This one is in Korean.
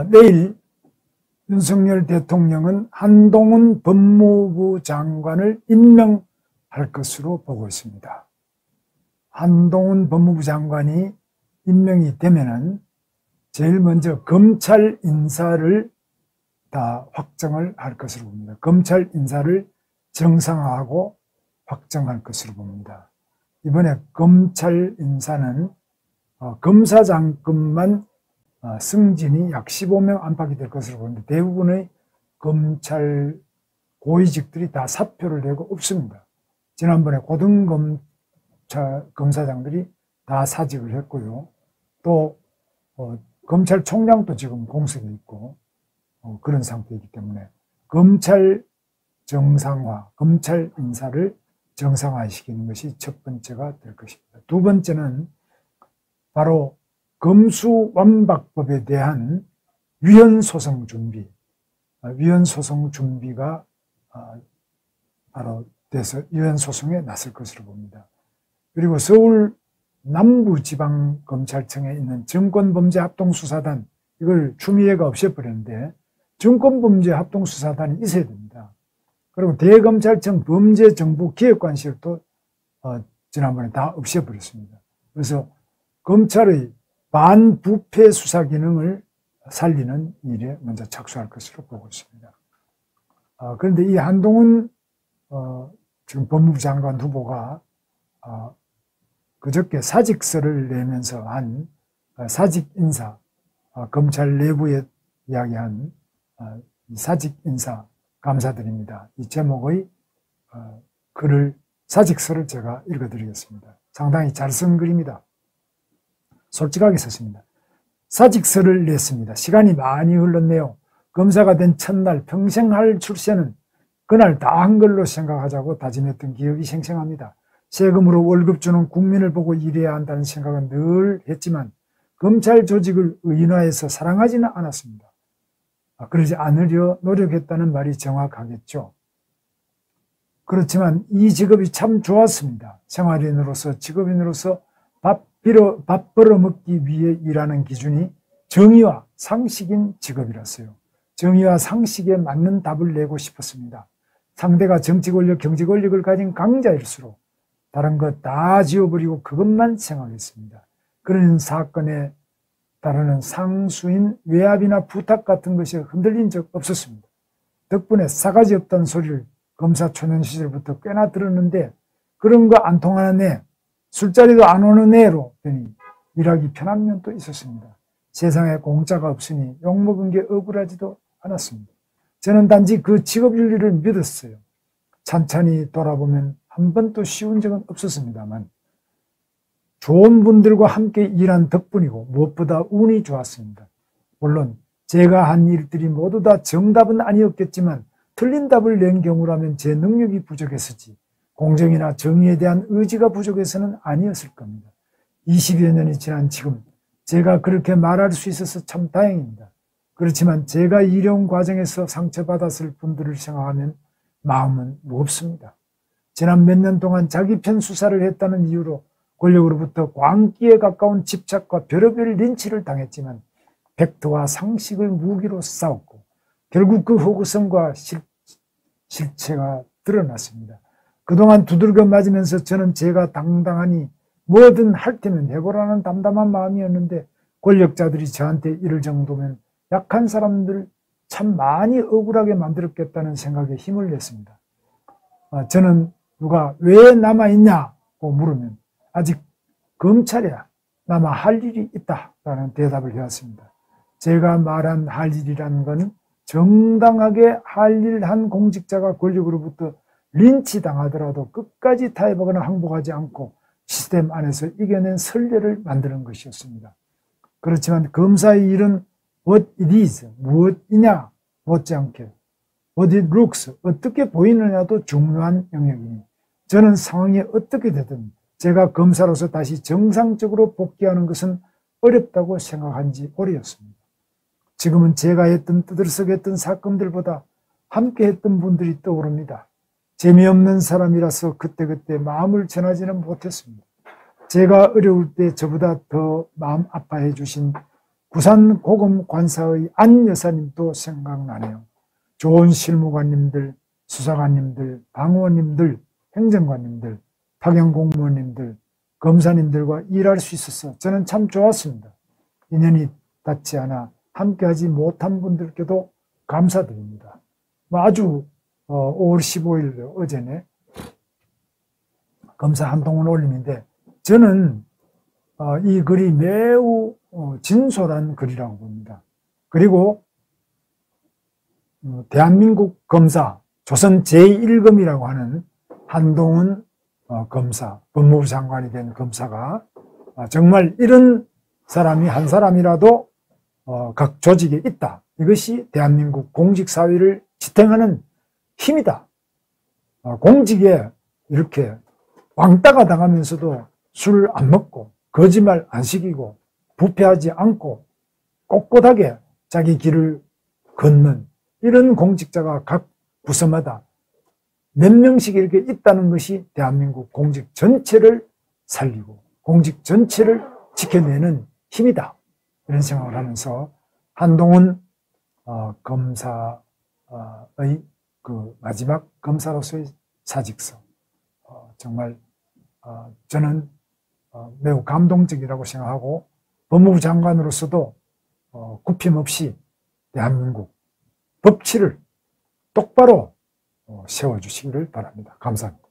내일 윤석열 대통령은 한동훈 법무부 장관을 임명할 것으로 보고 있습니다. 한동훈 법무부 장관이 임명이 되면은 제일 먼저 검찰 인사를 다 확정을 할 것으로 봅니다. 검찰 인사를 정상화하고 확정할 것으로 봅니다. 이번에 검찰 인사는 검사장급만 승진이 약 15명 안팎이 될 것으로 보는데 대부분의 검찰 고위직들이 다 사표를 내고 없습니다. 지난번에 고등검사장들이 다 사직을 했고요. 또 검찰총장도 지금 공석에 있고 그런 상태이기 때문에 검찰 정상화, 검찰 인사를 정상화시키는 것이 첫 번째가 될 것입니다. 두 번째는 바로 검수완박법에 대한 위헌소송 준비, 위헌소송 준비가 바로 돼서 위헌소송에 나설 것으로 봅니다. 그리고 서울 남부지방검찰청에 있는 증권범죄합동수사단, 이걸 추미애가 없애버렸는데 증권범죄합동수사단이 있어야 됩니다. 그리고 대검찰청 범죄정보기획관실을 또 지난번에 다 없애버렸습니다. 그래서 검찰의 반부패 수사 기능을 살리는 일에 먼저 착수할 것으로 보고 있습니다. 그런데 이 한동훈 지금 법무부 장관 후보가 그저께 사직서를 내면서 한 사직 인사, 검찰 내부에 이야기한 사직 인사 감사드립니다. 이 제목의 사직서를 제가 읽어드리겠습니다. 상당히 잘 쓴 글입니다. 솔직하게 썼습니다. 사직서를 냈습니다. 시간이 많이 흘렀네요. 검사가 된 첫날 평생 할 출세는 그날 다 한 걸로 생각하자고 다짐했던 기억이 생생합니다. 세금으로 월급 주는 국민을 보고 일해야 한다는 생각은 늘 했지만 검찰 조직을 의인화해서 사랑하지는 않았습니다. 그러지 않으려 노력했다는 말이 정확하겠죠. 그렇지만 이 직업이 참 좋았습니다. 생활인으로서, 직업인으로서 밥 벌어먹기 위해 일하는 기준이 정의와 상식인 직업이라서요. 정의와 상식에 맞는 답을 내고 싶었습니다. 상대가 정치 권력, 경제 권력을 가진 강자일수록 다른 것 다 지워버리고 그것만 생각했습니다. 그런 사건에 따르는 상수인 외압이나 부탁 같은 것이 흔들린 적 없었습니다. 덕분에 싸가지 없다는 소리를 검사 초년 시절부터 꽤나 들었는데 그런 거 안 통하는 애, 술자리도 안 오는 애로 되니 일하기 편한 면도 있었습니다. 세상에 공짜가 없으니 욕먹은 게 억울하지도 않았습니다. 저는 단지 그 직업윤리를 믿었어요. 찬찬히 돌아보면 한 번도 쉬운 적은 없었습니다만 좋은 분들과 함께 일한 덕분이고 무엇보다 운이 좋았습니다. 물론 제가 한 일들이 모두 다 정답은 아니었겠지만 틀린 답을 낸 경우라면 제 능력이 부족해서지 공정이나 정의에 대한 의지가 부족해서는 아니었을 겁니다. 20여 년이 지난 지금 제가 그렇게 말할 수 있어서 참 다행입니다. 그렇지만 제가 일해온 과정에서 상처받았을 분들을 생각하면 마음은 무겁습니다. 지난 몇 년 동안 자기 편 수사를 했다는 이유로 권력으로부터 광기에 가까운 집착과 별의별 린치를 당했지만 팩트와 상식을 무기로 싸웠고 결국 그 허구성과 실체가 드러났습니다. 그동안 두들겨 맞으면서 저는 제가 당당하니 뭐든 할 테면 해보라는 담담한 마음이었는데 권력자들이 저한테 이럴 정도면 약한 사람들 참 많이 억울하게 만들었겠다는 생각에 힘을 냈습니다. 저는 누가 왜 남아있냐고 물으면 아직 검찰에 남아 할 일이 있다라는 대답을 해왔습니다. 제가 말한 할 일이라는 건 정당하게 할 일 한 공직자가 권력으로부터 린치당하더라도 끝까지 타협하거나 항복하지 않고 시스템 안에서 이겨낸 선례를 만드는 것이었습니다. 그렇지만 검사의 일은 what it is, 무엇이냐 못지않게 what it looks, 어떻게 보이느냐도 중요한 영역이니 저는 상황이 어떻게 되든 제가 검사로서 다시 정상적으로 복귀하는 것은 어렵다고 생각한 지 오래였습니다. 지금은 제가 했던 떠들썩했던 사건들보다 함께 했던 분들이 떠오릅니다. 재미없는 사람이라서 그때그때 마음을 전하지는 못했습니다. 제가 어려울 때 저보다 더 마음 아파해 주신 부산 고검 관사의 안 여사님도 생각나네요. 좋은 실무관님들, 수사관님들, 방어님들, 행정관님들, 파견 공무원님들, 검사님들과 일할 수 있어서 저는 참 좋았습니다. 인연이 닿지 않아 함께하지 못한 분들께도 감사드립니다. 아주 5월 15일 어제네 검사 한동훈 올림인데 저는 이 글이 매우 진솔한 글이라고 봅니다. 그리고 대한민국 검사 조선 제1검이라고 하는 한동훈 검사, 법무부 장관이 된 검사가 정말 이런 사람이 한 사람이라도 각 조직에 있다. 이것이 대한민국 공직사회를 지탱하는 힘이다. 공직에 이렇게 왕따가 당하면서도 술 안 먹고 거짓말 안 시키고 부패하지 않고 꼿꼿하게 자기 길을 걷는 이런 공직자가 각 부서마다 몇 명씩 이렇게 있다는 것이 대한민국 공직 전체를 살리고 공직 전체를 지켜내는 힘이다. 이런 생각을 하면서 한동훈 검사의 그 마지막 검사로서의 사직서 정말 저는 매우 감동적이라고 생각하고 법무부 장관으로서도 굽힘없이 대한민국 법치를 똑바로 세워주시기를 바랍니다. 감사합니다.